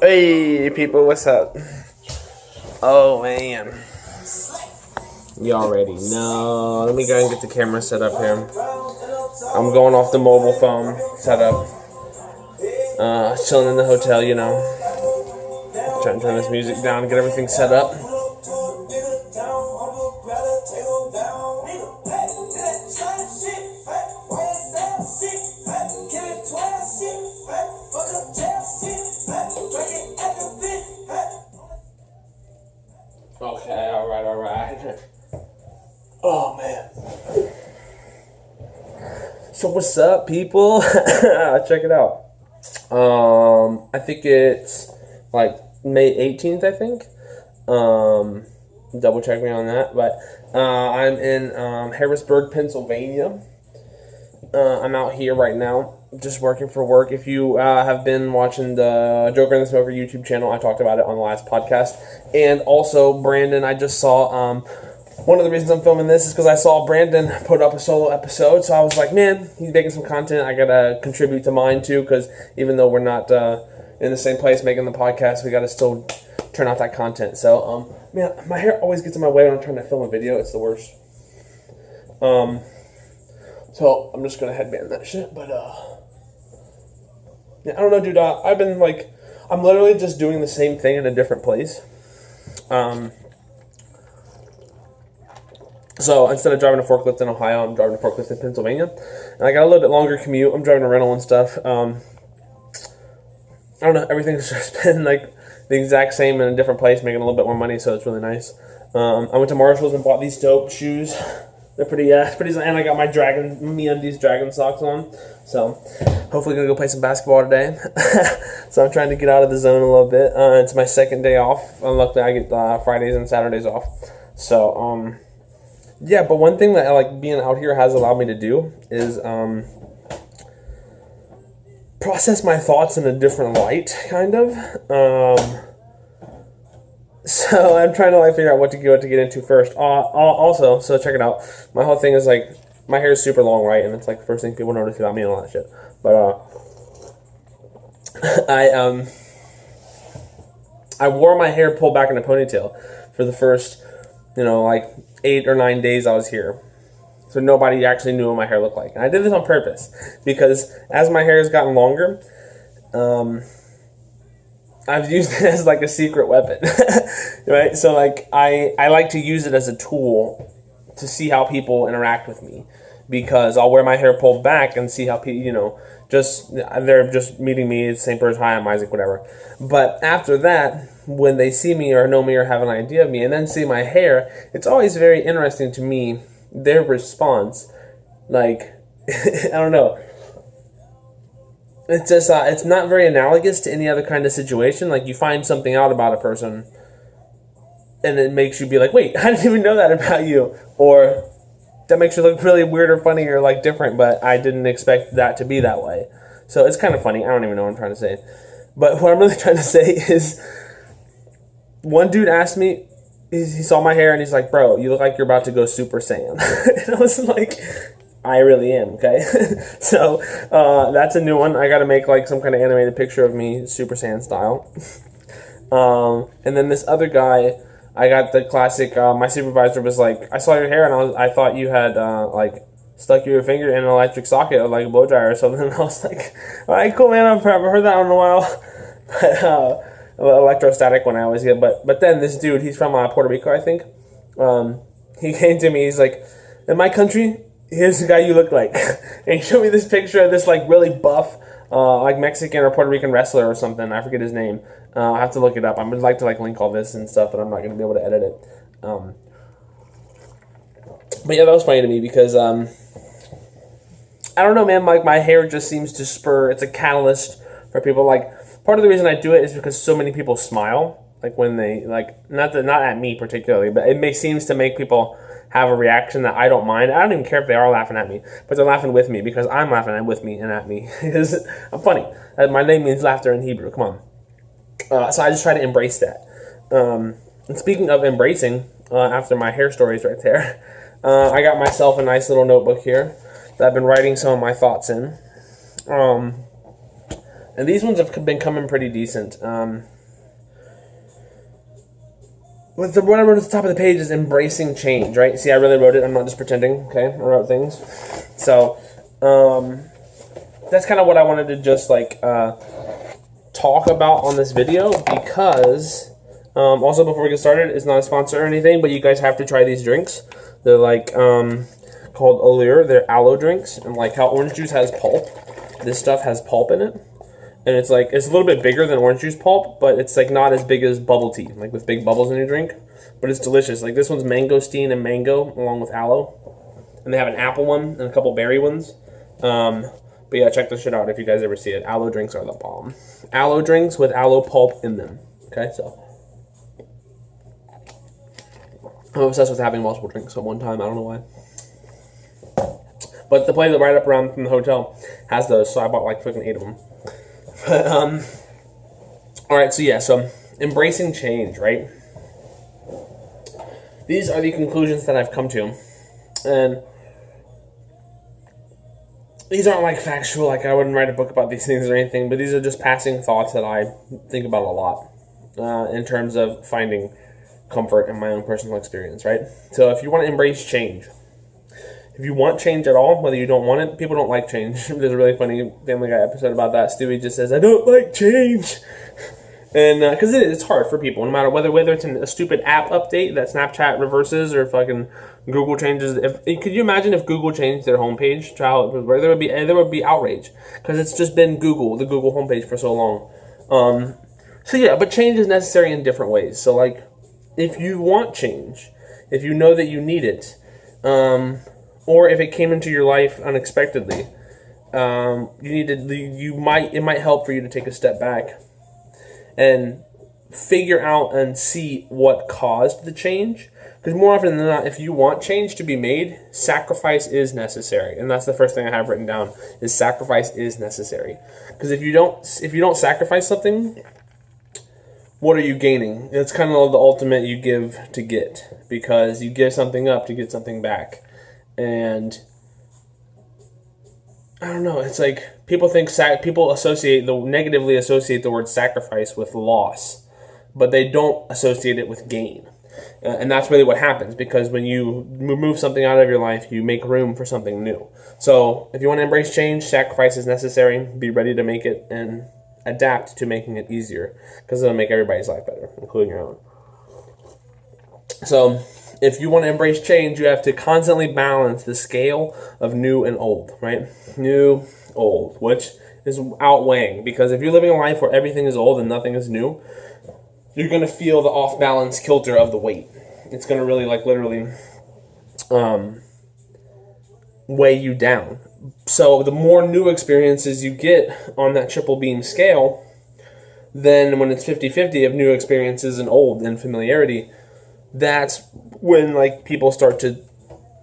Hey people, what's up? Oh man, you already know. Let me go and get the camera set up here. I'm going off the mobile phone setup. Chilling in the hotel, you know. Trying to turn this music down and get everything set up. Okay, alright. Oh, man. So what's up, people? Check it out. I think it's like May 18th, I think. Double check me on that. But I'm in Harrisburg, Pennsylvania. I'm out here right now, just working for work. If you have been watching the Joker and the Smoker YouTube channel, I talked about it on the last podcast. And also, Brandon, I just saw, one of the reasons I'm filming this is because I saw Brandon put up a solo episode. So I was like, man, he's making some content. I got to contribute to mine too, because even though we're not in the same place making the podcast, we got to still turn out that content. So, man, my hair always gets in my way when I'm trying to film a video. It's the worst. So I'm just gonna headband that shit, but yeah, I don't know, dude. I've been like, I'm literally just doing the same thing in a different place. So instead of driving a forklift in Ohio, I'm driving a forklift in Pennsylvania, and I got a little bit longer commute. I'm driving a rental and stuff. I don't know. Everything's just been like the exact same in a different place, making a little bit more money, so it's really nice. I went to Marshall's and bought these dope shoes. They're pretty, and I got my MeUndies dragon socks on. So, hopefully gonna go play some basketball today. So I'm trying to get out of the zone a little bit. It's my second day off. Luckily, I get Fridays and Saturdays off. So, yeah. But one thing that I like being out here has allowed me to do is process my thoughts in a different light, kind of. So I'm trying to like figure out what to get into first. Also, so check it out. My whole thing is like, my hair is super long, right? And it's like the first thing people notice about me and all that shit. But I wore my hair pulled back in a ponytail for the first, like 8 or 9 days I was here. So nobody actually knew what my hair looked like. And I did this on purpose because as my hair has gotten longer, I've used it as like a secret weapon, right? So like I like to use it as a tool to see how people interact with me, because I'll wear my hair pulled back and see how people, they're just meeting me, it's the same person, hi, I'm Isaac, whatever. But after that, when they see me or know me or have an idea of me and then see my hair, it's always very interesting to me, their response. Like, I don't know. It's just, it's not very analogous to any other kind of situation. Like, you find something out about a person, and it makes you be like, wait, I didn't even know that about you. Or, that makes you look really weird or funny or, like, different, but I didn't expect that to be that way. So, it's kind of funny. I don't even know what I'm trying to say. But what I'm really trying to say is, one dude asked me, he saw my hair, and he's like, bro, you look like you're about to go Super Saiyan. And I was like, I really am, okay? So, that's a new one. I gotta make, like, some kind of animated picture of me, Super Saiyan style. And then this other guy, I got the classic, my supervisor was like, I saw your hair, and I thought you had, like, stuck your finger in an electric socket, or, like, a blow dryer or something. And I was like, alright, cool, man, I've heard that one in a while. But, electrostatic one I always get. But then this dude, he's from Puerto Rico, I think. He came to me, he's like, in my country, here's the guy you look like. And he showed me this picture of this, like, really buff, like, Mexican or Puerto Rican wrestler or something. I forget his name. I'll have to look it up. I would like to, like, link all this and stuff, but I'm not going to be able to edit it. But, yeah, that was funny to me because, I don't know, man. Like, my hair just seems to spur. It's a catalyst for people. Like, part of the reason I do it is because so many people smile. Like, when they, like, not at me particularly, but it seems to make people have a reaction that I don't mind. I don't even care if they are laughing at me, but they're laughing with me because I'm laughing with me and at me because I'm funny. My name means laughter in Hebrew. Come on. So I just try to embrace that. And speaking of embracing, after my hair stories right there, I got myself a nice little notebook here that I've been writing some of my thoughts in. And these ones have been coming pretty decent. What I wrote at the top of the page is embracing change, right? See, I really wrote it. I'm not just pretending, okay? I wrote things. So, that's kind of what I wanted to just, like, talk about on this video, because, also before we get started, it's not a sponsor or anything, but you guys have to try these drinks. They're, like, called Allure. They're aloe drinks, and, like, how orange juice has pulp, this stuff has pulp in it. And it's like, it's a little bit bigger than orange juice pulp, but it's like not as big as bubble tea, like with big bubbles in your drink. But it's delicious. Like this one's mangosteen and mango along with aloe. And they have an apple one and a couple berry ones. But yeah, check this shit out if you guys ever see it. Aloe drinks are the bomb. Aloe drinks with aloe pulp in them. Okay, so. I'm obsessed with having multiple drinks at one time. I don't know why. But the place right up around from the hotel has those, so I bought like freaking 8 of them. But, alright, so yeah, so embracing change, right? These are the conclusions that I've come to. And these aren't like factual, like I wouldn't write a book about these things or anything, but these are just passing thoughts that I think about a lot in terms of finding comfort in my own personal experience, right? So if you want to embrace change, if you want change at all, whether you don't want it, people don't like change. There's a really funny Family Guy episode about that. Stewie just says, I don't like change. And because it's hard for people, no matter whether it's a stupid app update that Snapchat reverses or fucking Google changes. Could you imagine if Google changed their homepage to how it was, where there would be outrage, because it's just been the Google homepage for so long. So yeah, but change is necessary in different ways. So like, if you want change, if you know that you need it, or if it came into your life unexpectedly, it might help for you to take a step back and figure out and see what caused the change. Because more often than not, if you want change to be made, sacrifice is necessary. And that's the first thing I have written down, is sacrifice is necessary. Because if you don't sacrifice something, what are you gaining? It's kind of the ultimate you give to get, because you give something up to get something back. And I don't know, it's like people negatively associate the word sacrifice with loss, but they don't associate it with gain. And that's really what happens, because when you remove something out of your life, you make room for something new. So if you want to embrace change, sacrifice is necessary. Be ready to make it and adapt to making it easier, because it'll make everybody's life better, including your own. So if you want to embrace change, you have to constantly balance the scale of new and old, right? New, old, which is outweighing, because if you're living a life where everything is old and nothing is new, you're going to feel the off-balance kilter of the weight. It's going to really, like, literally weigh you down. So the more new experiences you get on that triple beam scale, then when it's 50-50 of new experiences and old and familiarity, that's when like people start to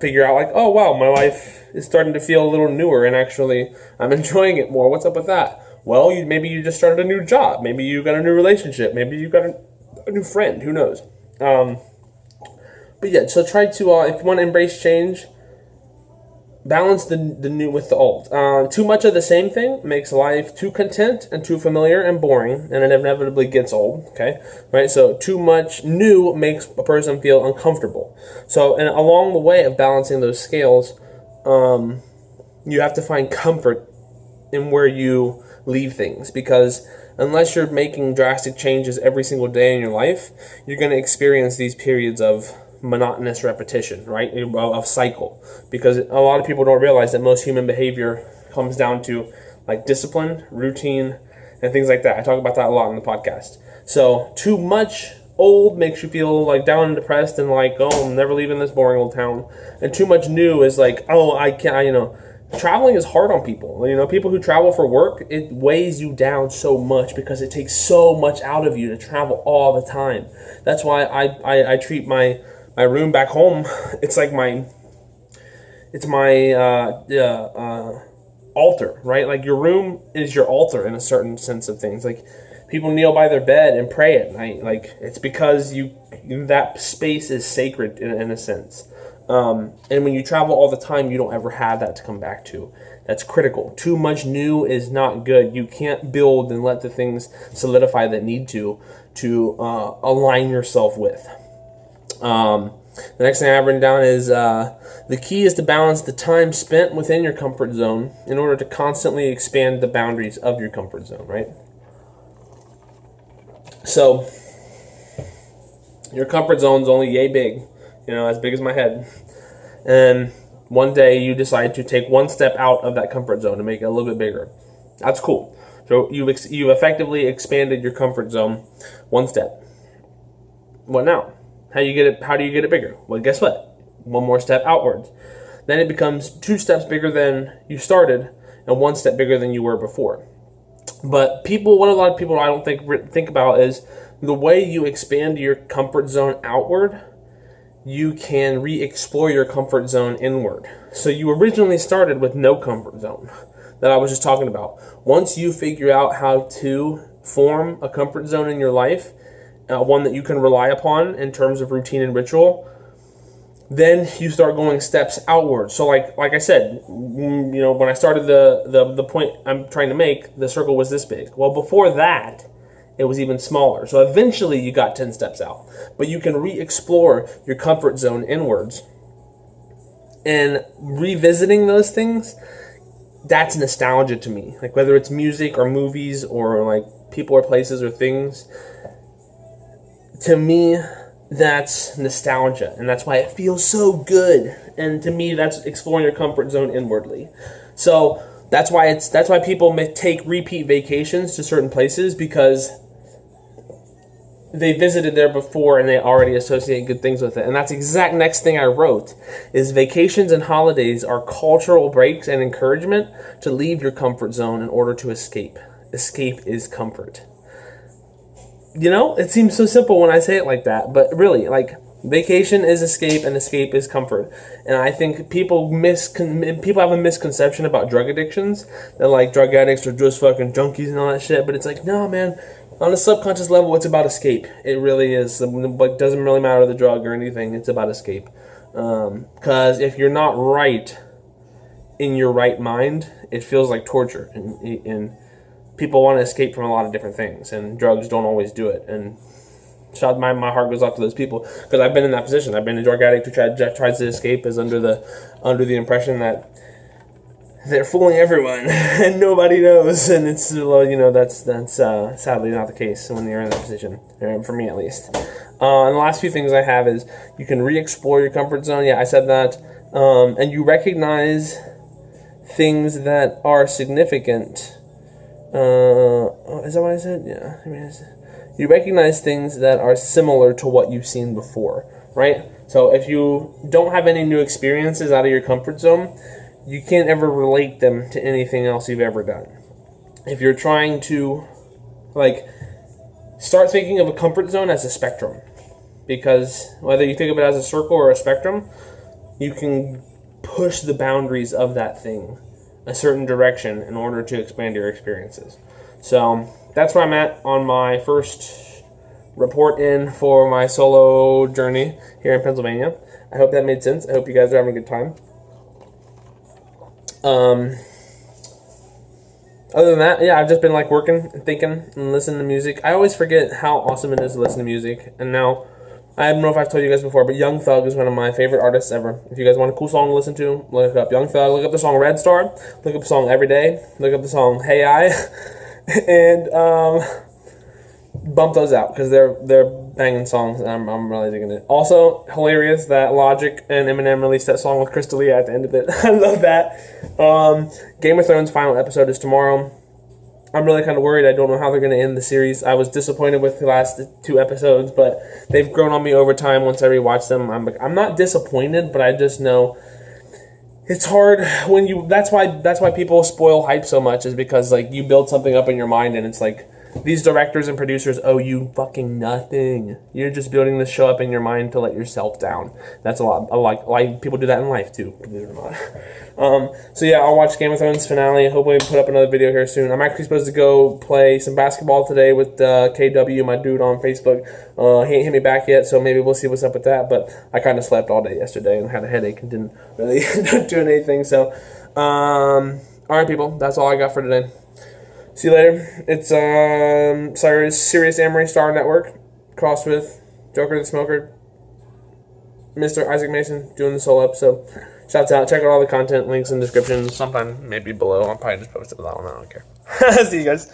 figure out like, oh wow, my life is starting to feel a little newer and actually I'm enjoying it more. What's up with that? Well, maybe you just started a new job. Maybe you got a new relationship. Maybe you got a new friend. Who knows? But yeah, so try to, if you want to embrace change, balance the new with the old. Too much of the same thing makes life too content and too familiar and boring, and it inevitably gets old, okay? Right? So too much new makes a person feel uncomfortable. So and along the way of balancing those scales, you have to find comfort in where you leave things, because unless you're making drastic changes every single day in your life, you're going to experience these periods of monotonous repetition, right, of cycle, because a lot of people don't realize that most human behavior comes down to like discipline, routine, and things like that. I talk about that a lot in the podcast. So too much old makes you feel like down and depressed and like, oh, I'm never leaving this boring old town, and too much new is like, oh, I can't, traveling is hard on people. People who travel for work, it weighs you down so much because it takes so much out of you to travel all the time. That's why I treat my room back home, it's like my altar, right? Like your room is your altar in a certain sense of things. Like people kneel by their bed and pray at night. Like it's because that space is sacred in a sense. And when you travel all the time, you don't ever have that to come back to. That's critical. Too much new is not good. You can't build and let the things solidify that need to align yourself with. The next thing I have written down is the key is to balance the time spent within your comfort zone in order to constantly expand the boundaries of your comfort zone, right? So your comfort zone's only yay big, as big as my head. And one day you decide to take one step out of that comfort zone to make it a little bit bigger. That's cool. So you've effectively expanded your comfort zone one step. What now? How do you get it bigger? Well, guess what? One more step outwards. Then it becomes 2 steps bigger than you started and 1 step bigger than you were before. But what a lot of people I don't think about is the way you expand your comfort zone outward, you can re-explore your comfort zone inward. So you originally started with no comfort zone that I was just talking about. Once you figure out how to form a comfort zone in your life, one that you can rely upon in terms of routine and ritual, then you start going steps outward. So like I said, when I started the point I'm trying to make, the circle was this big. Well, before that, it was even smaller. So eventually you got 10 steps out. But you can re-explore your comfort zone inwards. And revisiting those things, that's nostalgia to me. Like whether it's music or movies or like people or places or things, to me, that's nostalgia, and that's why it feels so good. And to me, that's exploring your comfort zone inwardly. So that's why people may take repeat vacations to certain places, because they visited there before and they already associate good things with it. And that's the exact next thing I wrote, is vacations and holidays are cultural breaks and encouragement to leave your comfort zone in order to escape. Escape is comfort. It seems so simple when I say it like that, but really, like, vacation is escape and escape is comfort. And I think people have a misconception about drug addictions, that like drug addicts are just fucking junkies and all that shit, but it's like, no, man, on a subconscious level, it's about escape. It really is. It doesn't really matter the drug or anything, it's about escape. Because if you're not right in your right mind, it feels like torture, and people want to escape from a lot of different things, and drugs don't always do it. And my heart goes out to those people, because I've been in that position. I've been a drug addict who tries to escape, is under the impression that they're fooling everyone and nobody knows. And it's that's sadly not the case when you're in that position, for me at least. And the last few things I have is you can re-explore your comfort zone. Yeah, I said that. And you recognize things that are significant. Is that what I said? Yeah. You recognize things that are similar to what you've seen before, right? So if you don't have any new experiences out of your comfort zone, you can't ever relate them to anything else you've ever done. If you're trying to, start thinking of a comfort zone as a spectrum, because whether you think of it as a circle or a spectrum, you can push the boundaries of that thing a certain direction in order to expand your experiences. So that's where I'm at on my first report in for my solo journey here in Pennsylvania. I hope that made sense. I hope you guys are having a good time. Other than that, yeah, I've just been working and thinking and listening to music. I always forget how awesome it is to listen to music. And now, I don't know if I've told you guys before, but Young Thug is one of my favorite artists ever. If you guys want a cool song to listen to, look up Young Thug. Look up the song Red Star. Look up the song Every Day. Look up the song Hey I. And bump those out, because they're banging songs, and I'm really digging it. Also, hilarious that Logic and Eminem released that song with Crystalia at the end of it. I love that. Game of Thrones final episode is tomorrow. I'm really kind of worried. I don't know how they're going to end the series. I was disappointed with the last 2 episodes, but they've grown on me over time once I rewatch them. I'm not disappointed, but I just know it's hard when you. That's why people spoil hype so much, is because you build something up in your mind, and it's these directors and producers owe you fucking nothing. You're just building this show up in your mind to let yourself down. That's a lot. I like people do that in life too, believe it or not. So yeah, I'll watch Game of Thrones finale. Hopefully put up another video here soon. I'm actually supposed to go play some basketball today with KW, my dude on Facebook. He ain't hit me back yet, so maybe we'll see what's up with that. But I kind of slept all day yesterday and had a headache and didn't really do anything. So, all right, people, that's all I got for today. See you later. It's Serious Amory Star Network, crossed with Joker the Smoker, Mr. Isaac Mason doing this whole episode. Shouts out. Check out all the content, links in the description. Sometime maybe below. I'll probably just post it. I don't care. See you guys.